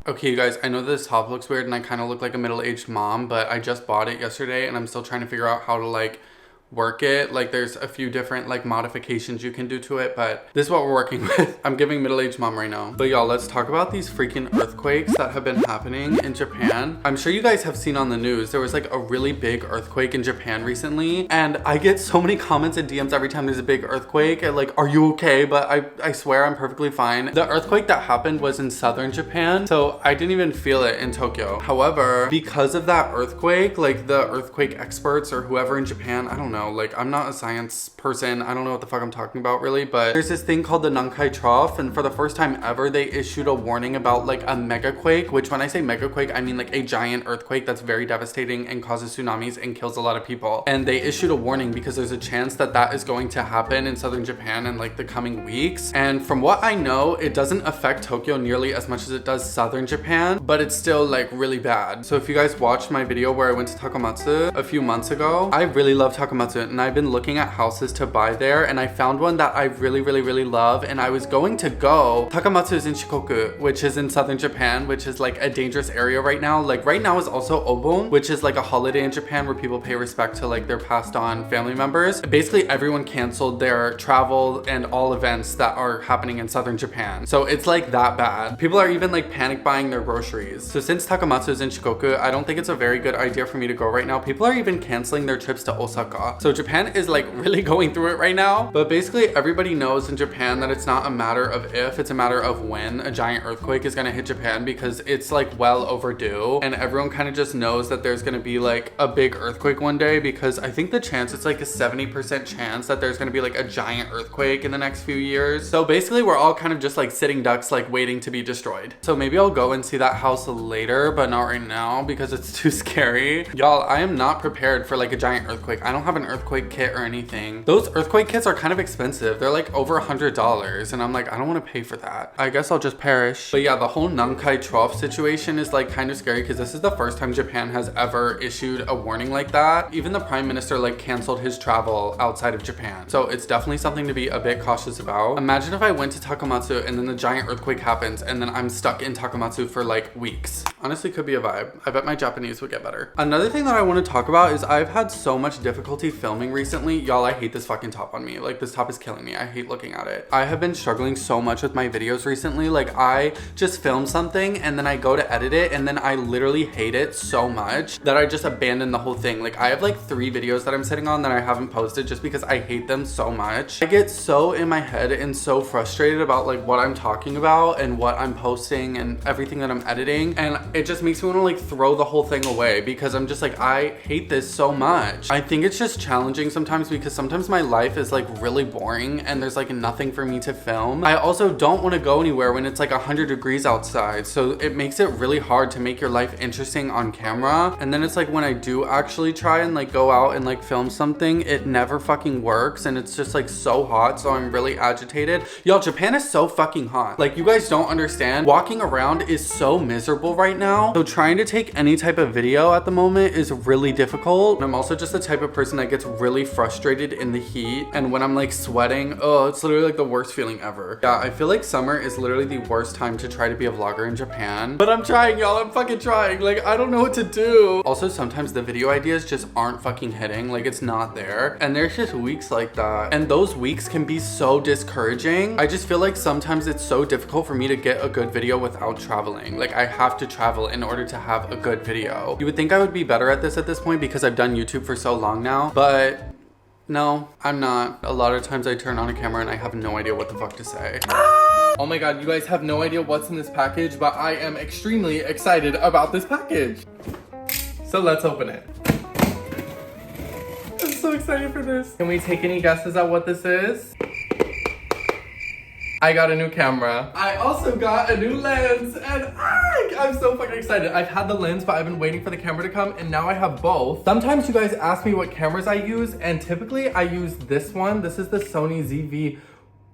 Okay, you guys, I know this top looks weird and I kind of look like a middle-aged mom, but I just bought it yesterday and I'm still trying to figure out how to like work it. Like there's a few different like modifications you can do to it, but this is what we're working with. I'm giving middle-aged mom right now. But y'all, let's talk about these freaking earthquakes that have been happening in Japan. I'm sure you guys have seen on the news, there was like a really big earthquake in Japan recently, and I get so many comments and DMs every time there's a big earthquake and like, are you okay? But I swear I'm perfectly fine. The earthquake that happened was in southern Japan, so I didn't even feel it in Tokyo. However, because of that earthquake, like the earthquake experts or whoever in Japan, I don't know, like I'm not a science person, I don't know what the fuck I'm talking about really, but there's this thing called the Nankai Trough, and for the first time ever they issued a warning about like a mega quake, which when I say mega quake I mean like a giant earthquake that's very devastating and causes tsunamis and kills a lot of people. And they issued a warning because there's a chance that that is going to happen in southern Japan in like the coming weeks. And from what I know, it doesn't affect Tokyo nearly as much as it does southern Japan, but it's still like really bad. So if you guys watched my video where I went to Takamatsu a few months ago, I really love Takamatsu and I've been looking at houses to buy there, and I found one that I really love, and I was going to go. Takamatsu is in Shikoku, which is in southern Japan, which is like a dangerous area right now. Like right now is also Obon, which is like a holiday in Japan where people pay respect to like their passed on family members. Basically everyone canceled their travel and all events that are happening in southern Japan. So it's like that bad. People are even like panic buying their groceries. So since Takamatsu is in Shikoku, I don't think it's a very good idea for me to go right now. People are even canceling their trips to Osaka. So Japan is like really going through it right now. But basically everybody knows in Japan that it's not a matter of if, it's a matter of when a giant earthquake is gonna hit Japan, because it's like well overdue, and everyone kind of just knows that there's gonna be like a big earthquake one day, because I think the chance, it's like a 70% chance that there's gonna be like a giant earthquake in the next few years. So basically we're all kind of just like sitting ducks, like waiting to be destroyed. So maybe I'll go and see that house later, but not right now because it's too scary. Y'all, I am not prepared for like a giant earthquake. I don't have an earthquake kit or anything. Those earthquake kits are kind of expensive. They're like over $100, and I'm like, I don't want to pay for that. I guess I'll just perish. But yeah, the whole Nankai Trough situation is like kind of scary because this is the first time Japan has ever issued a warning like that. Even the prime minister like canceled his travel outside of Japan. So it's definitely something to be a bit cautious about. Imagine if I went to Takamatsu and then the giant earthquake happens and then I'm stuck in Takamatsu for like weeks. Honestly, could be a vibe. I bet my Japanese would get better. Another thing that I want to talk about is I've had so much difficulty filming recently. Y'all, I hate this fucking top on me. Like this top is killing me. I hate looking at it. I have been struggling so much with my videos recently. Like I just film something and then I go to edit it and then I literally hate it so much that I just abandon the whole thing. Like I have like 3 videos that I'm sitting on that I haven't posted just because I hate them so much. I get so in my head and so frustrated about like what I'm talking about and what I'm posting and everything that I'm editing, and it just makes me want to like throw the whole thing away because I'm just like, I hate this so much. I think it's just challenging sometimes because sometimes my life is like really boring and there's like nothing for me to film. I also don't want to go anywhere when it's like 100 degrees outside, so it makes it really hard to make your life interesting on camera. And then it's like when I do actually try and like go out and like film something, it never fucking works, and it's just like so hot, so I'm really agitated. Y'all, Japan is so fucking hot. Like you guys don't understand. Walking around is so miserable right now, so trying to take any type of video at the moment is really difficult. I'm also just the type of person that gets really frustrated in the heat, and when I'm like sweating, oh, it's literally like the worst feeling ever. Yeah, I feel like summer is literally the worst time to try to be a vlogger in Japan, but I'm trying, y'all. I'm fucking trying. Like I don't know what to do. Also, sometimes the video ideas just aren't fucking hitting. Like it's not there, and there's just weeks like that, and those weeks can be so discouraging. I just feel like sometimes it's so difficult for me to get a good video without traveling. Like I have to travel in order to have a good video. You would think I would be better at this point because I've done YouTube for so long now, but no, I'm not. A lot of times I turn on a camera and I have no idea what the fuck to say. Oh my god, you guys have no idea what's in this package, but I am extremely excited about this package. So let's open it. I'm so excited for this. Can we take any guesses at what this is? I got a new camera. I also got a new lens, and I'm so fucking excited. I've had the lens, but I've been waiting for the camera to come, and now I have both. Sometimes you guys ask me what cameras I use, and typically I use this one. This is the Sony ZV.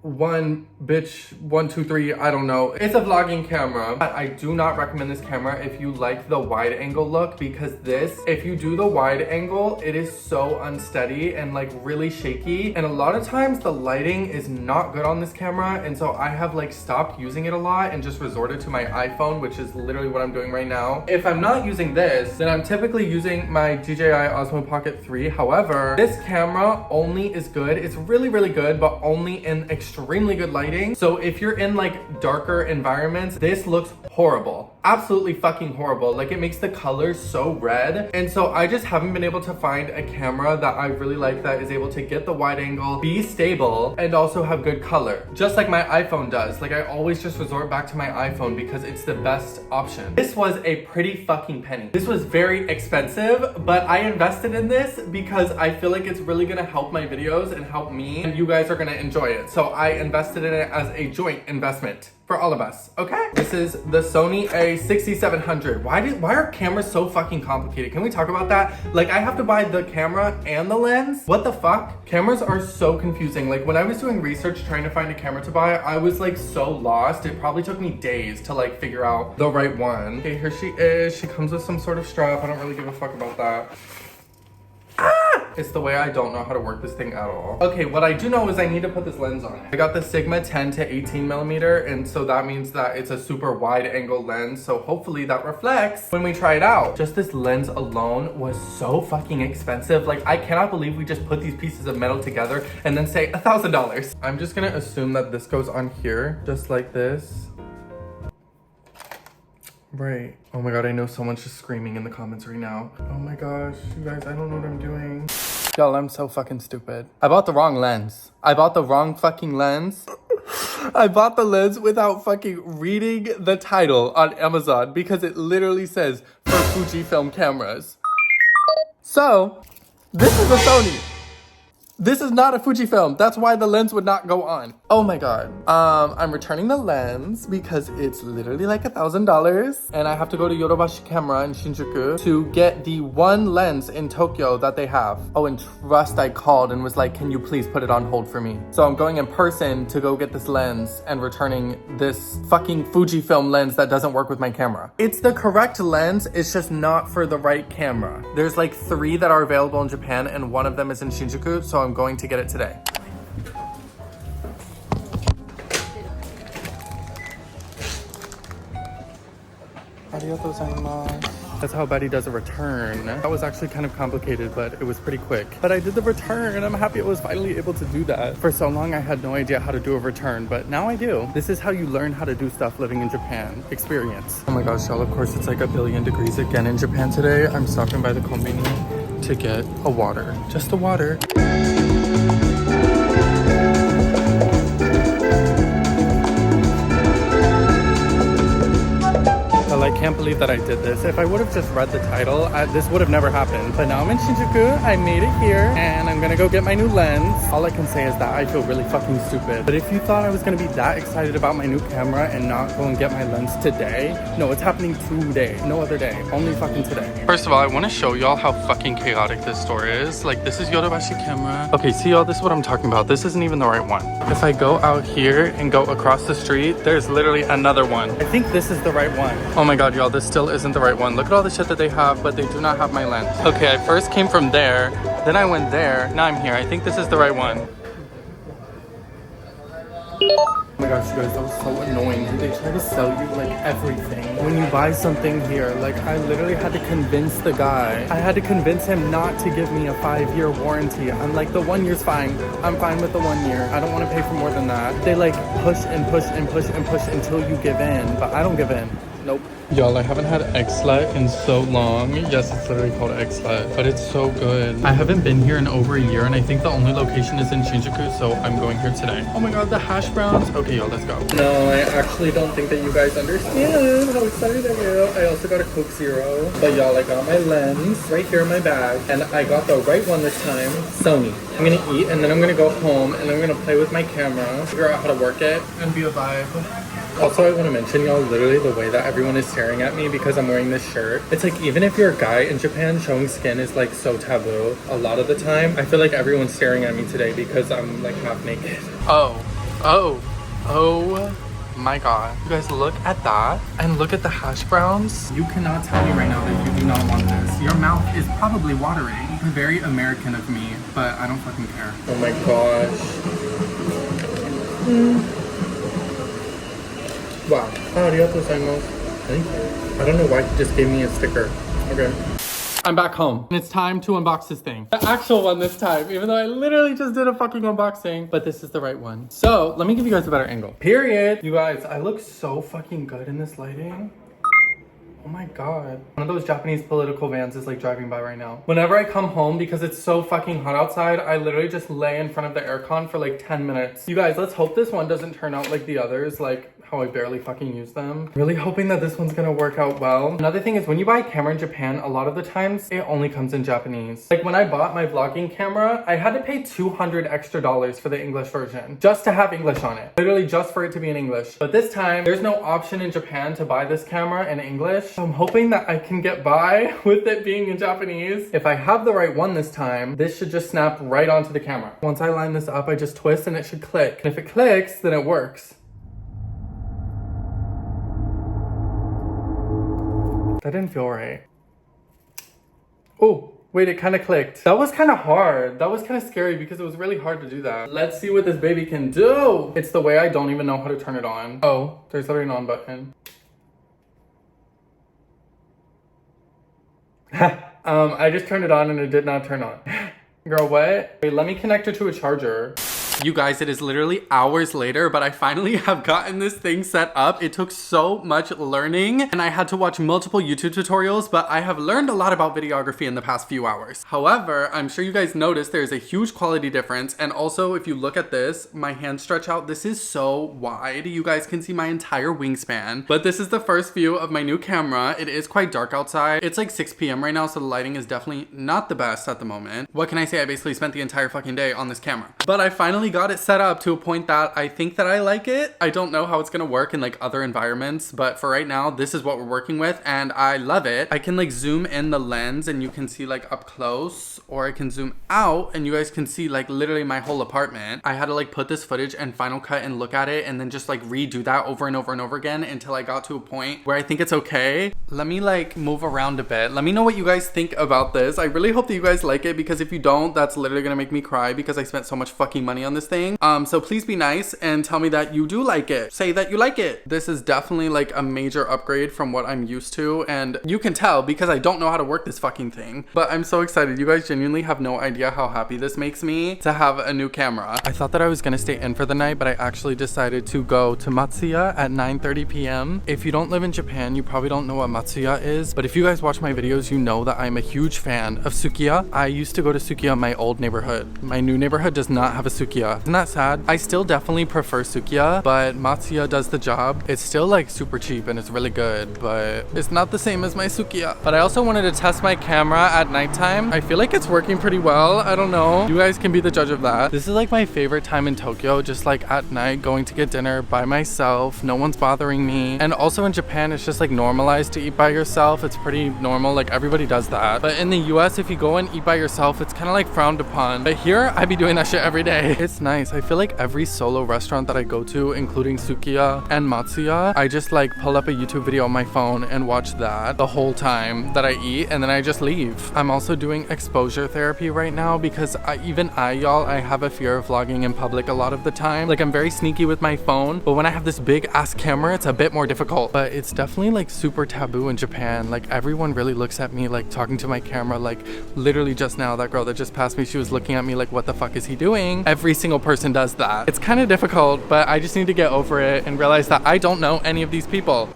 one, bitch, 1, 2, 3, I don't know. It's a vlogging camera. I do not recommend this camera if you like the wide angle look, because this, if you do the wide angle, it is so unsteady and like really shaky. And a lot of times the lighting is not good on this camera. And so I have like stopped using it a lot and just resorted to my iPhone, which is literally what I'm doing right now. If I'm not using this, then I'm typically using my DJI Osmo Pocket 3. However, this camera only is good. It's really, really good, but only in extremely good lighting. So if you're in like darker environments, this looks horrible. Absolutely fucking horrible. Like, it makes the colors so red. And so I just haven't been able to find a camera that I really like that is able to get the wide angle, be stable, and also have good color. Just like my iPhone does. Like, I always just resort back to my iPhone because it's the best option. This was a pretty fucking penny. This was very expensive, but I invested in this because I feel like it's really gonna help my videos and help me, and you guys are gonna enjoy it. So I invested in it as a joint investment for all of us, okay? This is the Sony A6700. Why are cameras so fucking complicated? Can we talk about that? Like, I have to buy the camera and the lens? What the fuck? Cameras are so confusing. Like, when I was doing research trying to find a camera to buy, I was like so lost. It probably took me days to like figure out the right one. Okay, here she is. She comes with some sort of strap. I don't really give a fuck about that. It's the way I don't know how to work this thing at all. Okay, what I do know is I need to put this lens on it. I got the Sigma 10 to 18 millimeter, and so that means that it's a super wide angle lens, so hopefully that reflects when we try it out. Just this lens alone was so fucking expensive. Like, I cannot believe we just put these pieces of metal together and then say $1,000. I'm just gonna assume that this goes on here, just like this. Right. Oh my god, I know someone's just screaming in the comments right now. Oh my gosh, you guys, I don't know what I'm doing. Y'all, I'm so fucking stupid. I bought the wrong lens. I bought the wrong fucking lens. I bought the lens without fucking reading the title on Amazon because it literally says for Fujifilm cameras. So, this is a Sony. This is not a Fujifilm. That's why the lens would not go on. Oh my god. I'm returning the lens because it's literally like $1,000. And I have to go to Yodobashi Camera in Shinjuku to get the one lens in Tokyo that they have. Oh, and trust, I called and was like, can you please put it on hold for me? So I'm going in person to go get this lens and returning this fucking Fujifilm lens that doesn't work with my camera. It's the correct lens, it's just not for the right camera. There's like 3 that are available in Japan and one of them is in Shinjuku, so I'm going to get it today. That's how Betty does a return. That was actually kind of complicated, but it was pretty quick. But I did the return and I'm happy I was finally able to do that. For so long I had no idea how to do a return, but now I do. This is how you learn how to do stuff living in Japan. Experience. Oh my gosh, y'all, of course it's like a billion degrees again in Japan today. I'm stopping by the kombini to get a water. Just a water. I can't believe that I did this. If I would have just read the title, this would have never happened. But now I'm in Shinjuku, I made it here, and I'm gonna go get my new lens. All I can say is that I feel really fucking stupid. But if you thought I was gonna be that excited about my new camera and not go and get my lens today, no, it's happening today, no other day, only fucking today. First of all, I wanna show y'all how fucking chaotic this store is. Like, this is Yodobashi Camera. Okay, see y'all, this is what I'm talking about. This isn't even the right one. If I go out here and go across the street, there's literally another one. I think this is the right one. Oh my god, y'all, this still isn't the right one. Look at all the shit that they have, but they do not have my lens. Okay, I first came from there, then I went there, now I'm here. I think this is the right one. Oh my gosh, you guys, that was so annoying. They try to sell you like everything when you buy something here. Like, I literally had to convince the guy. I had to convince him not to give me a 5-year warranty. I'm like, the 1 year's fine. I'm fine with the 1 year. I don't want to pay for more than that. They like push and push and push and push until you give in, but I don't give in. Nope. Y'all, I haven't had X-Lat in so long. Yes, it's literally called X-Lat, but it's so good. I haven't been here in over a year, and I think the only location is in Shinjuku, so I'm going here today. Oh my god, the hash browns. Okay, y'all, let's go. No, I actually don't think that you guys understand how excited I am. I also got a Coke Zero. But y'all, I got my lens right here in my bag, and I got the right one this time, Sony. I'm gonna eat, and then I'm gonna go home, and I'm gonna play with my camera, figure out how to work it, and be a vibe. Also, I want to mention, y'all, literally the way that everyone is staring at me because I'm wearing this shirt. It's like, even if you're a guy in Japan, showing skin is like so taboo. A lot of the time, I feel like everyone's staring at me today because I'm like half naked. Oh, Oh my god. You guys, look at that. And look at the hash browns. You cannot tell me right now that you do not want this. Your mouth is probably watering. Very American of me, but I don't fucking care. Oh my gosh. Wow. Arigatou gozaimasu. Thank you. I don't know why he just gave me a sticker. Okay. I'm back home and it's time to unbox this thing. The actual one this time, even though I literally just did a fucking unboxing, but this is the right one. So let me give you guys a better angle. Period. You guys, I look so fucking good in this lighting. Oh my god. One of those Japanese political vans is like driving by right now. Whenever I come home, because it's so fucking hot outside, I literally just lay in front of the aircon for like 10 minutes. You guys, let's hope this one doesn't turn out like the others, like how I barely fucking use them. Really hoping that this one's gonna work out well. Another thing is when you buy a camera in Japan, a lot of the times it only comes in Japanese. Like when I bought my vlogging camera, I had to pay $200 extra for the English version, just to have English on it. Literally just for it to be in English. But this time, there's no option in Japan to buy this camera in English. So I'm hoping that I can get by with it being in Japanese. If I have the right one this time, this should just snap right onto the camera. Once I line this up, I just twist and it should click. And if it clicks, then it works. That didn't feel right. Oh, wait, it kind of clicked. That was kind of hard. That was kind of scary because it was really hard to do that. Let's see what this baby can do. It's the way I don't even know how to turn it on. Oh, there's already an on button. I just turned it on and it did not turn on. Girl, what? Wait, let me connect it to a charger. You guys, it is literally hours later, but I finally have gotten this thing set up. It took so much learning and I had to watch multiple YouTube tutorials, but I have learned a lot about videography in the past few hours. However, I'm sure you guys noticed there's a huge quality difference. And also if you look at this, my hand stretch out, this is so wide. You guys can see my entire wingspan, but this is the first view of my new camera. It is quite dark outside. It's like 6 p.m. right now, so the lighting is definitely not the best at the moment. What can I say? I basically spent the entire fucking day on this camera, but I finally got it set up to a point that I think that I like it. I don't know how it's gonna work in like other environments, but for right now, this is what we're working with and I love it. I can like zoom in the lens and you can see like up close, or I can zoom out and you guys can see like literally my whole apartment. I had to like put this footage and Final Cut and look at it and then just like redo that over and over and over again until I got to a point where I think it's okay. Let me like move around a bit. Let me know what you guys think about this. I really hope that you guys like it, because if you don't, that's literally gonna make me cry because I spent so much fucking money on this thing. So please be nice and tell me that you do like it. Say that you like it. This is definitely like a major upgrade from what I'm used to, and you can tell because I don't know how to work this fucking thing. But I'm so excited. You guys genuinely have no idea how happy this makes me to have a new camera. I thought that I was gonna stay in for the night, but I actually decided to go to Matsuya at 9:30 p.m. If you don't live in Japan, you probably don't know what Matsuya is, but if you guys watch my videos, you know that I'm a huge fan of Sukiya. I used to go to Sukiya in my old neighborhood. My new neighborhood does not have a Sukiya. Isn't that sad? I still definitely prefer Sukiya, but Matsuya does the job. It's still like super cheap and it's really good, but it's not the same as my Sukiya. But I also wanted to test my camera at nighttime. I feel like it's working pretty well. I don't know. You guys can be the judge of that. This is like my favorite time in Tokyo, just like at night going to get dinner by myself. No one's bothering me. And also in Japan, it's just like normalized to eat by yourself. It's pretty normal. Like everybody does that. But in the US, if you go and eat by yourself, it's kind of like frowned upon. But here, I be doing that shit every day. It's nice. I feel like every solo restaurant that I go to, including Sukiya and Matsuya, I just like pull up a YouTube video on my phone and watch that the whole time that I eat, and then I just leave. I'm also doing exposure therapy right now because y'all, I have a fear of vlogging in public a lot of the time. Like I'm very sneaky with my phone, but when I have this big ass camera, it's a bit more difficult. But it's definitely like super taboo in Japan. Like everyone really looks at me like talking to my camera. Like literally just now, that girl that just passed me, she was looking at me like, what the fuck is he doing? Every single person does that. It's kind of difficult, but I just need to get over it and realize that I don't know any of these people.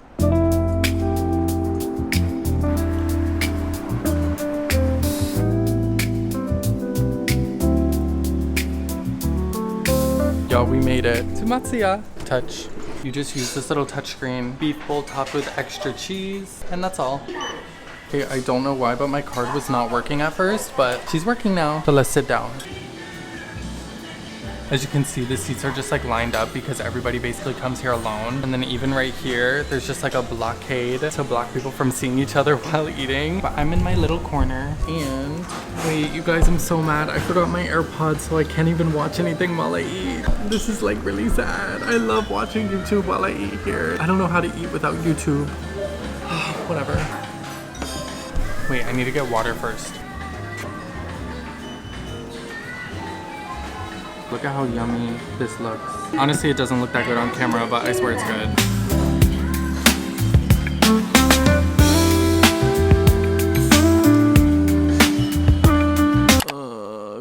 Y'all, we made it to Matsuya. Touch. You just use this little touchscreen. Beef bowl topped with extra cheese, and that's all. Okay, I don't know why, but my card was not working at first, but she's working now. So let's sit down. As you can see, the seats are just like lined up because everybody basically comes here alone. And then even right here, there's just like a blockade to block people from seeing each other while eating. But I'm in my little corner. And wait, you guys, I'm so mad. I forgot my AirPods, so I can't even watch anything while I eat. This is like really sad. I love watching YouTube while I eat here. I don't know how to eat without YouTube. Whatever. Wait, I need to get water first. Look at how yummy this looks. Honestly, it doesn't look that good on camera, but I swear it's good.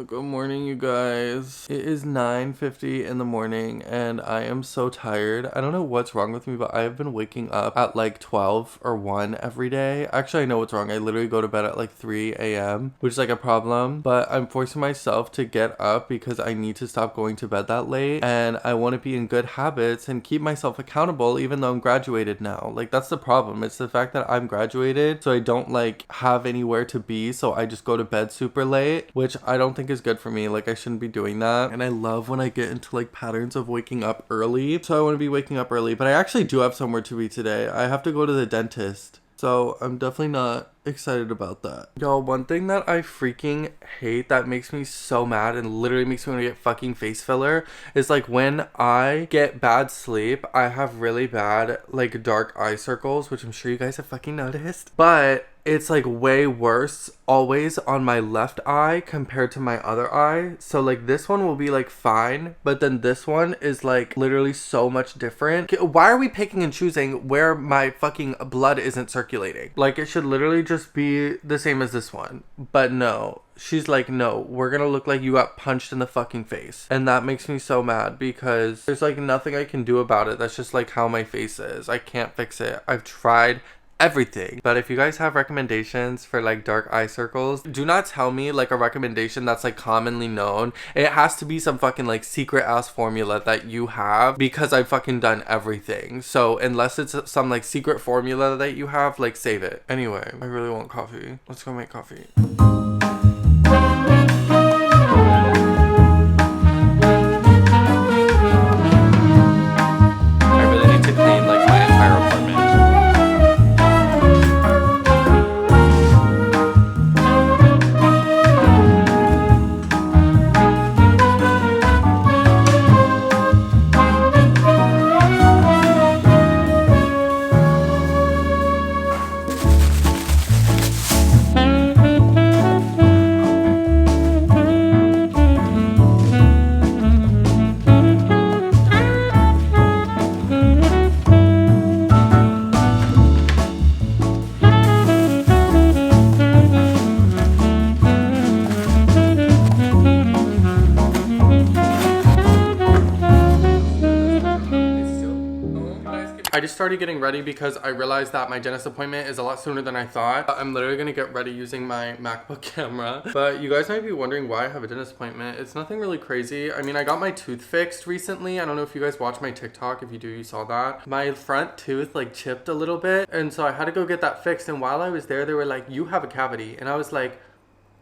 Good morning, you guys. It is 9:50 in the morning and I am so tired. I don't know what's wrong with me, but I have been waking up at like 12 or 1 every day. Actually, I know what's wrong. I literally go to bed at like 3 a.m., which is like a problem, but I'm forcing myself to get up because I need to stop going to bed that late and I want to be in good habits and keep myself accountable even though I'm graduated now. Like, that's the problem. It's the fact that I'm graduated, so I don't like have anywhere to be, so I just go to bed super late, which I don't think is good for me. Like, I shouldn't be doing that. And I love when I get into like patterns of waking up early, so I want to be waking up early. But I actually do have somewhere to be today. I have to go to the dentist, so I'm definitely not excited about that. Y'all, one thing that I freaking hate that makes me so mad and literally makes me want to get fucking face filler is like when I get bad sleep, I have really bad like dark eye circles, which I'm sure you guys have fucking noticed, but it's like way worse always on my left eye compared to my other eye. So like this one will be like fine, but then this one is like literally so much different. Why are we picking and choosing where my fucking blood isn't circulating? Like, it should literally just be the same as this one, but no. She's like, no, we're gonna look like you got punched in the fucking face. And that makes me so mad because there's like nothing I can do about it. That's just like how my face is. I can't fix it. I've tried everything. But if you guys have recommendations for like dark eye circles, do not tell me like a recommendation that's like commonly known. It has to be some fucking like secret ass formula that you have, because I've fucking done everything. So unless it's some like secret formula that you have, like save it. Anyway, I really want coffee. Let's go make coffee. I really need to clean like my entire apartment. I just started getting ready because I realized that my dentist appointment is a lot sooner than I thought. I'm literally gonna get ready using my MacBook camera. But you guys might be wondering why I have a dentist appointment. It's nothing really crazy. I mean, I got my tooth fixed recently. I don't know if you guys watched my TikTok. If you do, you saw that. My front tooth like chipped a little bit. And so I had to go get that fixed. And while I was there, they were like, you have a cavity. And I was like,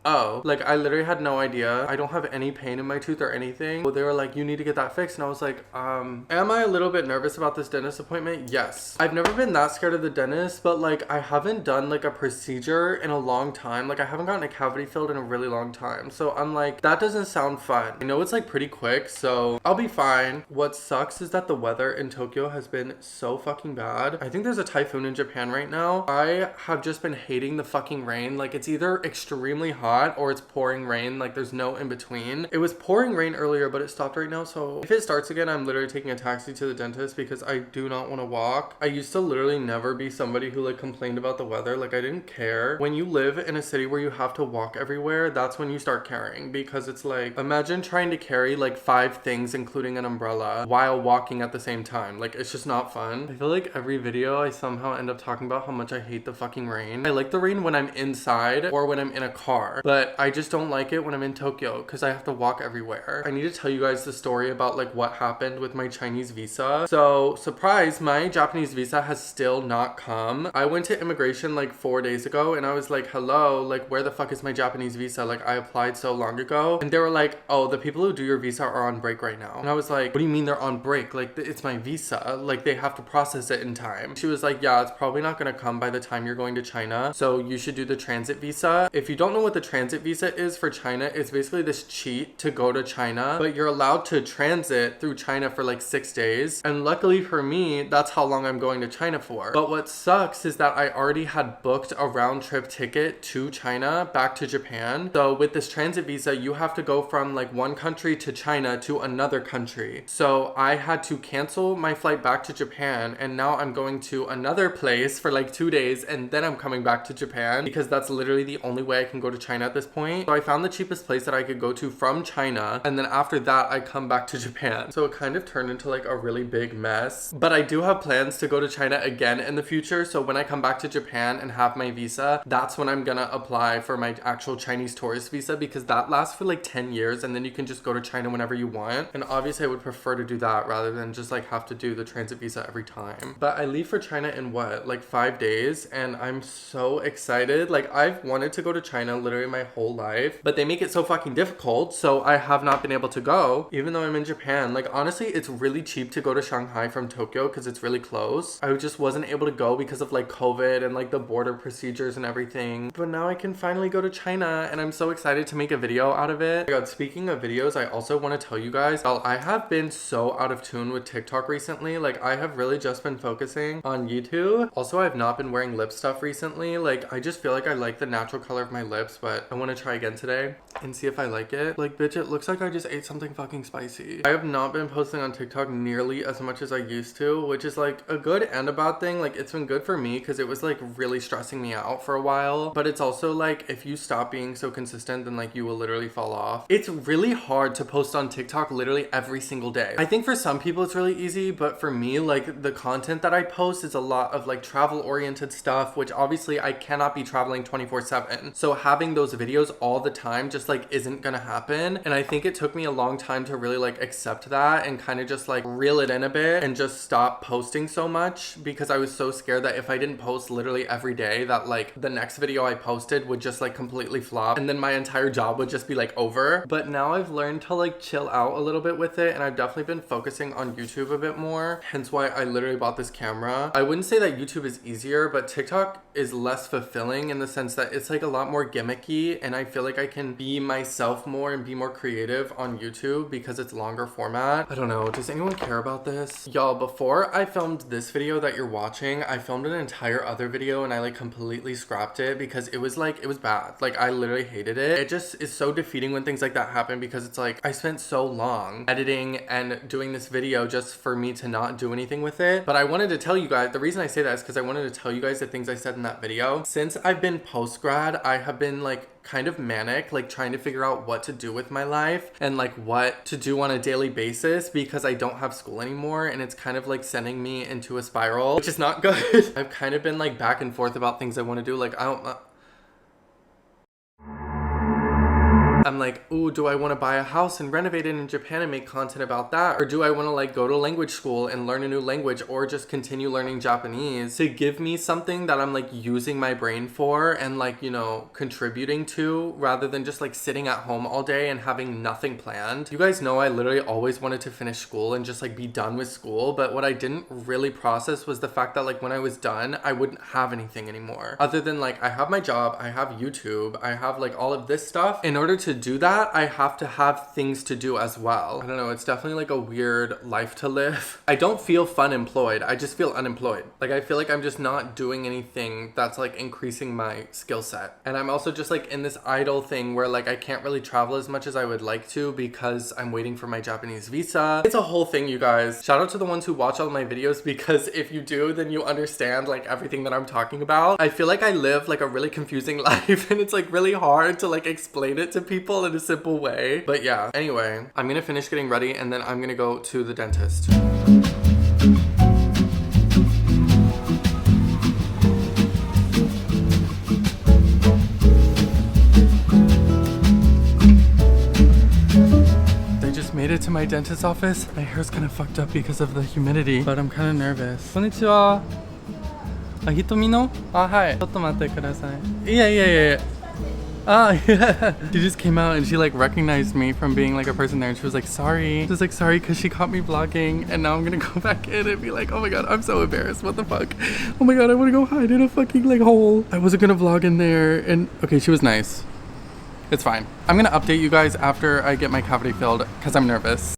oh, like I literally had no idea. I don't have any pain in my tooth or anything. They were like, you need to get that fixed. And I was like, am I a little bit nervous about this dentist appointment? Yes. I've never been that scared of the dentist, but like I haven't done like a procedure in a long time. Like I haven't gotten a cavity filled in a really long time. So I'm like, that doesn't sound fun. I know it's like pretty quick, so I'll be fine. What sucks is that the weather in Tokyo has been so fucking bad. I think there's a typhoon in Japan right now. I have just been hating the fucking rain. Like it's either extremely hot or it's pouring rain. Like there's no in between. It was pouring rain earlier, but it stopped right now. So if it starts again, I'm literally taking a taxi to the dentist because I do not want to walk. I used to literally never be somebody who like complained about the weather. Like I didn't care. When you live in a city where you have to walk everywhere, that's when you start caring, because it's like, imagine trying to carry like 5 things including an umbrella while walking at the same time. Like it's just not fun. I feel like every video I somehow end up talking about how much I hate the fucking rain. I like the rain when I'm inside or when I'm in a car. but I just don't like it when I'm in Tokyo because I have to walk everywhere. I need to tell you guys the story about like what happened with my Chinese visa. So surprise, my Japanese visa has still not come. I went to immigration like 4 days ago and I was like, hello, like where the fuck is my Japanese visa? Like I applied so long ago. And they were like, oh, the people who do your visa are on break right now. And I was like, what do you mean they're on break? Like it's my visa. Like they have to process it in time. She was like, yeah, it's probably not gonna come by the time you're going to China. So you should do the transit visa. If you don't know what the transit visa is for China, it's basically this cheat to go to China, but you're allowed to transit through China for like 6 days. And luckily for me, that's how long I'm going to China for. But what sucks is that I already had booked a round trip ticket to China back to Japan. So with this transit visa, you have to go from like one country to China to another country. So I had to cancel my flight back to Japan, and now I'm going to another place for like 2 days, and then I'm coming back to Japan because that's literally the only way I can go to China at this point. So I found the cheapest place that I could go to from China, and then after that I come back to Japan. So it kind of turned into like a really big mess. But I do have plans to go to China again in the future. So when I come back to Japan and have my visa, that's when I'm gonna apply for my actual Chinese tourist visa, because that lasts for like 10 years and then you can just go to China whenever you want. And obviously I would prefer to do that rather than just like have to do the transit visa every time. But I leave for China in what, like 5 days, and I'm so excited. Like I've wanted to go to China literally my whole life, but they make it so fucking difficult, so I have not been able to go even though I'm in Japan. Like honestly, it's really cheap to go to Shanghai from Tokyo because it's really close. I just wasn't able to go because of like COVID and like the border procedures and everything. But now I can finally go to China and I'm so excited to make a video out of it. Oh my God, speaking of videos, I also want to tell you guys, well, I have been so out of tune with TikTok recently. Like I have really just been focusing on YouTube. Also, I've not been wearing lip stuff recently. Like I just feel like I like the natural color of my lips, but I want to try again today and see if I like it. Like bitch, it looks like I just ate something fucking spicy. I have not been posting on TikTok nearly as much as I used to, which is like a good and a bad thing. Like it's been good for me because it was like really stressing me out for a while, but it's also like if you stop being so consistent, then like you will literally fall off. It's really hard to post on TikTok literally every single day. I think for some people it's really easy, but for me, like the content that I post is a lot of like travel oriented stuff, which obviously I cannot be traveling 24/7. So having those videos all the time just like isn't gonna happen. And I think it took me a long time to really like accept that and kind of just like reel it in a bit and just stop posting so much, because I was so scared that if I didn't post literally every day, that like the next video I posted would just like completely flop and then my entire job would just be like over. But now I've learned to like chill out a little bit with it, and I've definitely been focusing on YouTube a bit more, hence why I literally bought this camera. I wouldn't say that YouTube is easier, but TikTok is less fulfilling in the sense that it's like a lot more gimmicky, and I feel like I can be myself more and be more creative on YouTube because it's longer format. I don't know, does anyone care about this? Y'all, before I filmed this video that you're watching, I filmed an entire other video and I like completely scrapped it because it was bad. Like I literally hated it. It just is so defeating when things like that happen, because it's like I spent so long editing and doing this video just for me to not do anything with it. But I wanted to tell you guys, the reason I say that is because I wanted to tell you guys the things I said in that video. Since I've been post-grad, I have been like kind of manic, like trying to figure out what to do with my life and like what to do on a daily basis, because I don't have school anymore and it's kind of like sending me into a spiral, which is not good. I've kind of been like back and forth about things I want to do. Like I'm like, ooh, do I want to buy a house and renovate it in Japan and make content about that? Or do I want to like go to language school and learn a new language, or just continue learning Japanese to give me something that I'm like using my brain for and like, you know, contributing to, rather than just like sitting at home all day and having nothing planned. You guys know I literally always wanted to finish school and just like be done with school. But what I didn't really process was the fact that like when I was done, I wouldn't have anything anymore other than like I have my job, I have YouTube, I have like all of this stuff. In order to do that, I have to have things to do as well. I don't know, it's definitely like a weird life to live. I don't feel fun employed, I just feel unemployed. Like I feel like I'm just not doing anything that's like increasing my skill set. And I'm also just like in this idle thing where like I can't really travel as much as I would like to because I'm waiting for my Japanese visa. It's a whole thing, you guys. Shout out to the ones who watch all my videos, because if you do, then you understand like everything that I'm talking about. I feel like I live like a really confusing life and it's like really hard to like explain it to people in a simple way. But yeah, anyway, I'm gonna finish getting ready and then I'm gonna go to the dentist. my dentist's office. My hair's kind of fucked up because of the humidity, but I'm kind of nervous. Konnichiwa. Hitomi no? Hi. Chotto matte kudasai. Yeah. Yeah. She just came out and she like recognized me from being like a person there, and she was like, sorry. She was like, sorry, because she caught me vlogging, and now I'm gonna go back in and be like, oh my god, I'm so embarrassed. What the fuck? Oh my god, I want to go hide in a fucking like hole. I wasn't gonna vlog in there. And okay, she was nice. It's fine. I'm gonna update you guys after I get my cavity filled because I'm nervous.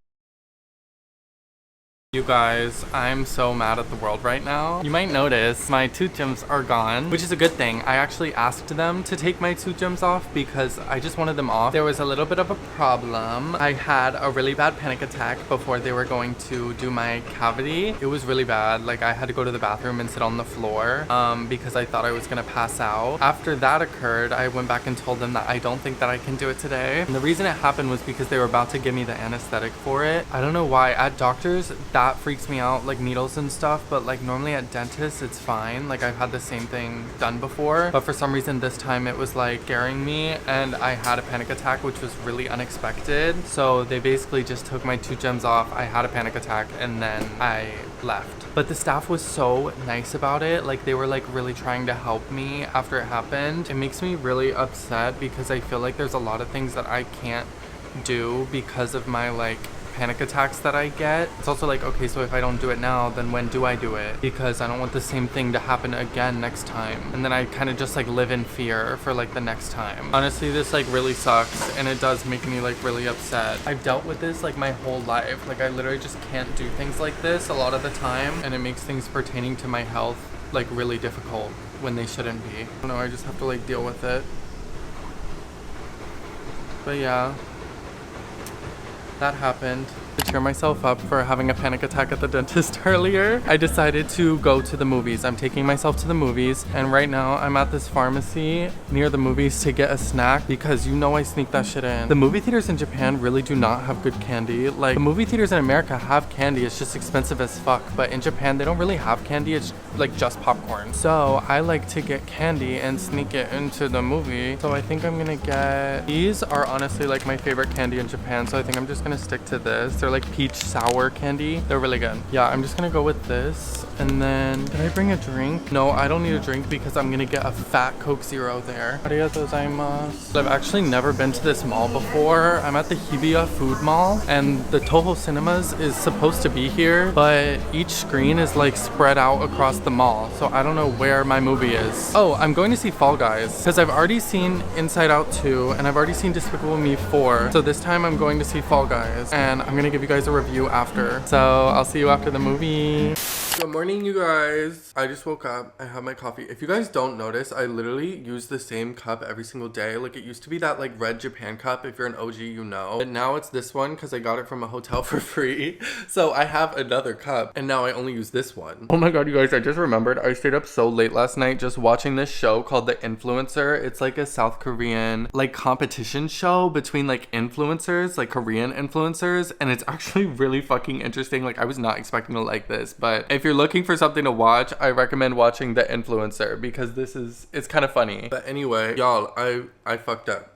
You guys, I'm so mad at the world right now. You might notice my tooth gems are gone, which is a good thing. I actually asked them to take my tooth gems off because I just wanted them off. There was a little bit of a problem. I had a really bad panic attack before they were going to do my cavity. It was really bad. Like I had to go to the bathroom and sit on the floor because I thought I was gonna pass out. After that occurred, I went back and told them that I don't think that I can do it today. And the reason it happened was because they were about to give me the anesthetic for it. I don't know why. At doctors, that freaks me out, like needles and stuff, but like normally at dentists it's fine. Like I've had the same thing done before, but for some reason this time it was like scaring me, and I had a panic attack, which was really unexpected. So they basically just took my tooth gems off. I had a panic attack and then I left. But the staff was so nice about it. Like they were like really trying to help me after it happened. It makes me really upset because I feel like there's a lot of things that I can't do because of my like panic attacks that I get. It's also like, okay, so if I don't do it now, then when do I do it? Because I don't want the same thing to happen again next time. And then I kind of just like live in fear for like the next time. Honestly, this like really sucks, and it does make me like really upset. I've dealt with this like my whole life. Like I literally just can't do things like this a lot of the time, and it makes things pertaining to my health like really difficult when they shouldn't be. I don't know, I just have to like deal with it. But yeah, that happened. To cheer myself up for having a panic attack at the dentist earlier, I decided to go to the movies. I'm taking myself to the movies, and right now I'm at this pharmacy near the movies to get a snack because you know I sneak that shit in. The movie theaters in Japan really do not have good candy. Like the movie theaters in America have candy, it's just expensive as fuck, but in Japan they don't really have candy, it's like just popcorn. So I like to get candy and sneak it into the movie. So I think I'm gonna get, these are honestly like my favorite candy in Japan, so I think I'm just gonna stick to this. They're like peach sour candy. They're really good. Yeah, I'm just gonna go with this. And then, did I bring a drink? No, I don't need a drink because I'm gonna get a fat Coke Zero there. Arigatou gozaimasu. I've actually never been to this mall before. I'm at the Hibiya Food Mall, and the Toho Cinemas is supposed to be here, but each screen is like spread out across the mall, so I don't know where my movie is. Oh, I'm going to see Fall Guys because I've already seen Inside Out 2 and I've already seen Despicable Me 4, so this time I'm going to see Fall Guys, and I'm gonna give you guys a review after. So I'll see you after the movie. Good morning, you guys. I just woke up. I have my coffee. If you guys don't notice, I literally use the same cup every single day. Like it used to be that like red Japan cup. If you're an OG, you know. But now it's this one because I got it from a hotel for free. So I have another cup and now I only use this one. Oh my god, you guys, I just remembered I stayed up so late last night just watching this show called The Influencer. It's like a South Korean like competition show between like influencers, like Korean influencers, and it's actually really fucking interesting. Like I was not expecting to like this, but if you're looking for something to watch, I recommend watching The Influencer because it's kind of funny. But anyway, y'all, I fucked up.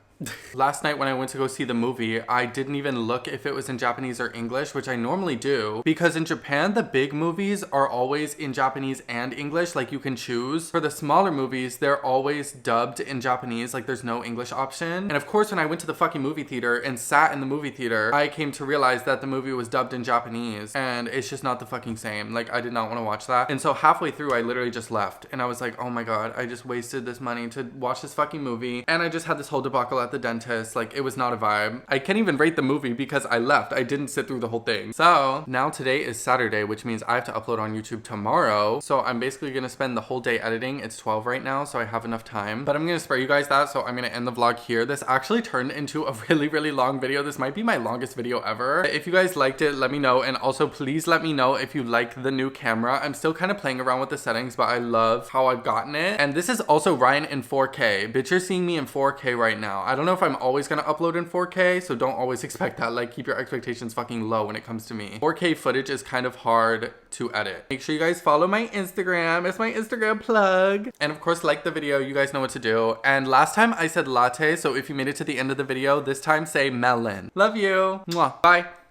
Last night when I went to go see the movie, I didn't even look if it was in Japanese or English, which I normally do, because in Japan, the big movies are always in Japanese and English, like you can choose. For the smaller movies, they're always dubbed in Japanese, like there's no English option. And of course, when I went to the fucking movie theater and sat in the movie theater, I came to realize that the movie was dubbed in Japanese, and it's just not the fucking same. Like, I did not want to watch that. And so halfway through, I literally just left, and I was like, oh my god, I just wasted this money to watch this fucking movie, and I just had this whole debacle at the dentist. Like, it was not a vibe. I can't even rate the movie because I left. I didn't sit through the whole thing. So now today is Saturday, which means I have to upload on YouTube tomorrow. So I'm basically gonna spend the whole day editing. It's 12 right now, so I have enough time, but I'm gonna spare you guys that. So I'm gonna end the vlog here. This actually turned into a really long video. This might be my longest video ever. If you guys liked it, let me know. And also please let me know if you like the new camera. I'm still kind of playing around with the settings, but I love how I've gotten it. And this is also Ryan in 4K. Bitch, you're seeing me in 4K right now. I don't know if I'm always gonna upload in 4K, so don't always expect that. Like, keep your expectations fucking low when it comes to me. 4K footage is kind of hard to edit. Make sure you guys follow my Instagram. It's my Instagram plug. And of course, like the video. You guys know what to do. And last time I said latte, so if you made it to the end of the video, this time say melon. Love you. Mwah. Bye.